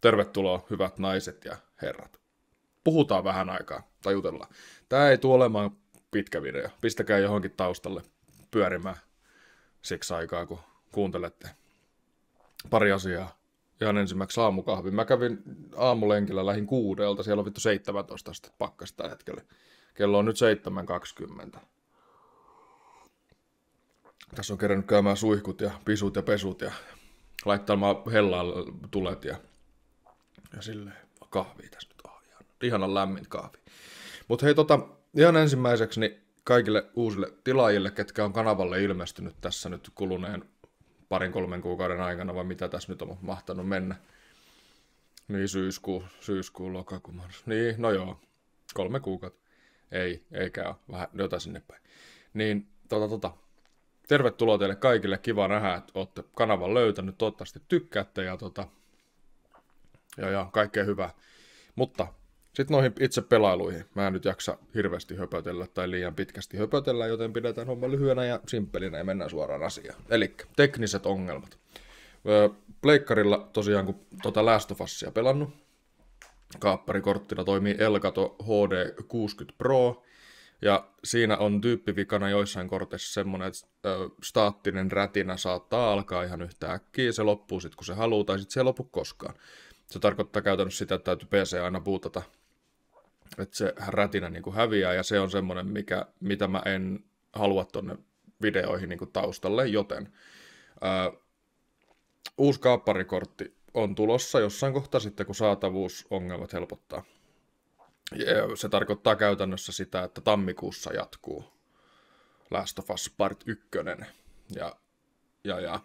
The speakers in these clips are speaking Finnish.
Tervetuloa, hyvät naiset ja herrat. Puhutaan vähän aikaa, tai jutellaan. Tää ei tule olemaan pitkä video. Pistäkää johonkin taustalle pyörimään siksi aikaa, kun kuuntelette pari asiaa. Ihan ensimmäiseksi aamukahvi. Mä kävin aamulenkillä lähin 6:00. Siellä on vittu 17 astetta pakkasta tällä hetkellä. Kello on nyt 7:20. Tässä on kerännyt käymään suihkut ja pisut ja pesut ja laittamaan hellaan tulet ja silleen kahvia tässä nyt on. Ihanan lämmin kahvi. Mutta hei ihan ensimmäiseksi niin kaikille uusille tilaajille, ketkä on kanavalle ilmestynyt tässä nyt kuluneen 2-3 kuukauden aikana, vai mitä tässä nyt on mahtanut mennä. Niin syyskuun, lokakuun. Niin, no joo, 3 kuukautta. Eikä ole, vähän jotain sinne päin. Niin, tervetuloa teille kaikille, kiva nähdä, että olette kanavan löytänyt, toivottavasti tykkäätte ja kaikkea hyvää. Mutta sitten noihin itse pelailuihin. Mä en nyt jaksa hirveästi höpötellä tai liian pitkästi höpötellä, joten pidetään homma lyhyenä ja simppelinä ja mennään suoraan asiaan. Eli tekniset ongelmat. Pleikkarilla tosiaan, kun Last of Usia pelannut, kaapparikorttina toimii Elgato HD 60 Pro, ja siinä on tyyppivikana joissain korteissa semmoinen, että staattinen rätinä saattaa alkaa ihan yhtä äkkiä, se loppuu sitten kun se haluaa, tai sitten se ei lopu koskaan. Se tarkoittaa käytännössä sitä, että täytyy PC aina bootata, että se rätinä niin kuin häviää, ja se on semmoinen, mitä mä en halua tonne videoihin niin kuin taustalle, joten uusi kaapparikortti on tulossa jossain kohtaa sitten, kun saatavuusongelmat helpottaa. Ja se tarkoittaa käytännössä sitä, että tammikuussa jatkuu Last of Us Part 1. Ja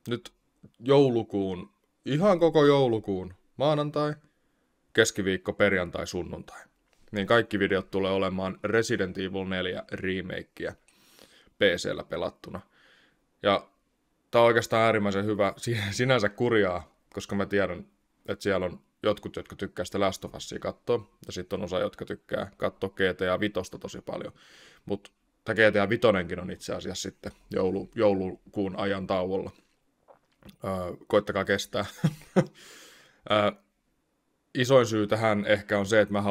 nyt joulukuun, ihan koko joulukuun, maanantai, keskiviikko, perjantai, sunnuntai. Niin kaikki videot tulee olemaan Resident Evil 4 remakeä PC:llä pelattuna. Ja tää on oikeastaan äärimmäisen hyvä, sinänsä kurjaa, koska mä tiedän, että siellä on jotkut, jotka tykkää sitä Last of Usia katsoa, ja sitten on osa, jotka tykkää katsoa GTA 5 tosi paljon. Mutta tämä GTA 5 on itse asiassa sitten joulukuun ajan tauolla. Koittakaa kestää. Isoin syy tähän ehkä on se, että mä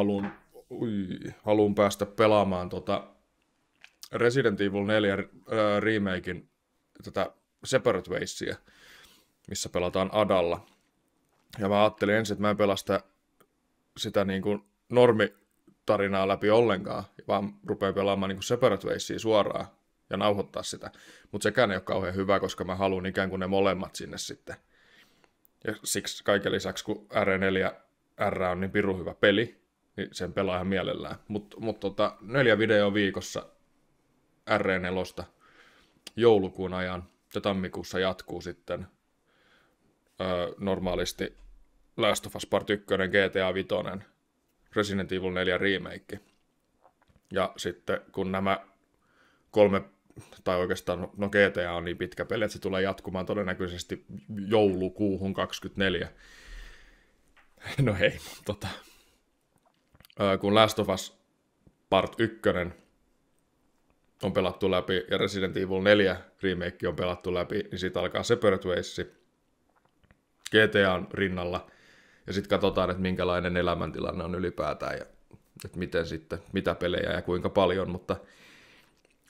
haluan päästä pelaamaan Resident Evil 4 remakein tätä Separate Waysia, missä pelataan Adalla. Ja mä ajattelin ensin, että mä en pelasta sitä niin kuin normitarinaa läpi ollenkaan, vaan rupean pelaamaan niin kuin Separate Waysia suoraan ja nauhoittaa sitä. Mutta sekään ei ole kauhean hyvä, koska mä haluan ikään kuin ne molemmat sinne sitten. Ja siksi kaiken lisäksi, kun R4R on niin pirun hyvä peli, niin sen pelaa ihan mielellään. Mutta 4 videoa viikossa R4 joulukuun ajan ja tammikuussa jatkuu sitten normaalisti Last of Us Part 1, GTA 5, Resident Evil 4 remake. Ja sitten kun nämä 3, tai oikeastaan no GTA on niin pitkä peli, että se tulee jatkumaan todennäköisesti joulukuuhun 24. No hei, kun Last of Us Part 1 on pelattu läpi ja Resident Evil 4 remake on pelattu läpi, niin siitä alkaa Separate Ways GTAn rinnalla, ja sitten katsotaan, että minkälainen elämäntilanne on ylipäätään, ja että miten sitten, mitä pelejä ja kuinka paljon, mutta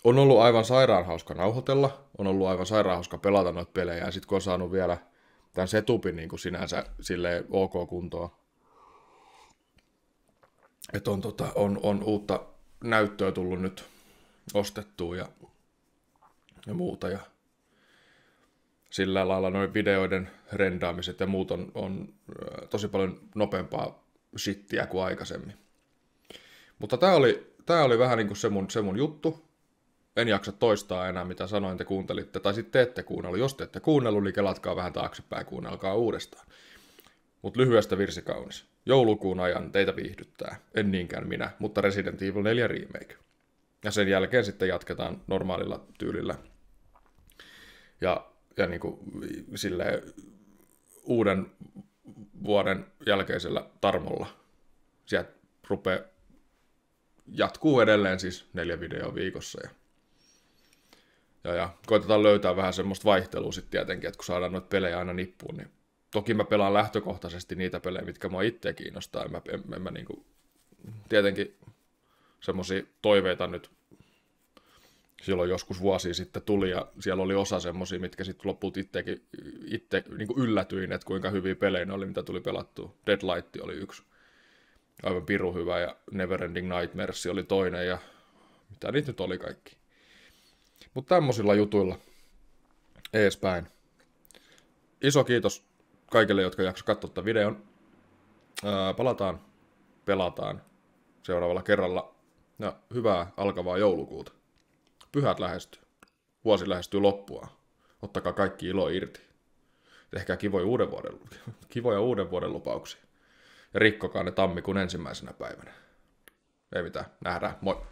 on ollut aivan sairaan hauska nauhoitella, on ollut aivan sairaan hauska pelata noita pelejä, ja sitten kun on saanut vielä tämän setupin niin kuin sinänsä silleen ok kuntoa, että on uutta näyttöä tullut nyt ostettua ja muuta, ja sillä lailla noin videoiden rendaamiset ja muut on tosi paljon nopeampaa shittiä kuin aikaisemmin. Mutta tää oli vähän niin kuin se mun juttu. En jaksa toistaa enää, mitä sanoin, te kuuntelitte. Tai sitten te ette kuunnellut. Jos te ette kuunnellut, niin kelatkaa vähän taaksepäin ja kuunnelkaa uudestaan. Mutta lyhyestä virsi kaunis. Joulukuun ajan teitä viihdyttää. En niinkään minä, mutta Resident Evil 4 remake. Ja sen jälkeen sitten jatketaan normaalilla tyylillä. Ja niin kuin silleen uuden vuoden jälkeisellä tarmolla. Sieltä jatkuu edelleen siis 4 videoa viikossa. Ja koitetaan löytää vähän semmoista vaihtelua sitten tietenkin, että kun saadaan noita pelejä aina nippuun, niin Toki mä pelaan lähtökohtaisesti niitä pelejä, mitkä mua itseä kiinnostaa. En mä niinku, tietenkin semmosia toiveita nyt silloin joskus vuosia sitten tuli, ja siellä oli osa semmosia, mitkä sitten lopulta itse niinku yllätyin, että kuinka hyviä pelejä ne oli, mitä tuli pelattua. Deadlight oli yksi aivan pirun hyvä, ja Neverending Nightmares oli toinen, ja mitä niitä nyt oli kaikki. Mutta tämmosilla jutuilla eespäin. Iso kiitos kaikille, jotka jakso katsoa tämän videon. Pelataan seuraavalla kerralla. Ja hyvää alkavaa joulukuuta. Pyhät lähestyy. Vuosi lähestyy loppuaan. Ottakaa kaikki ilo irti. Tehkää kivoja uuden vuoden lupauksia. Ja rikkokaa ne tammikuun 1. päivänä. Ei mitään, nähdään. Moi!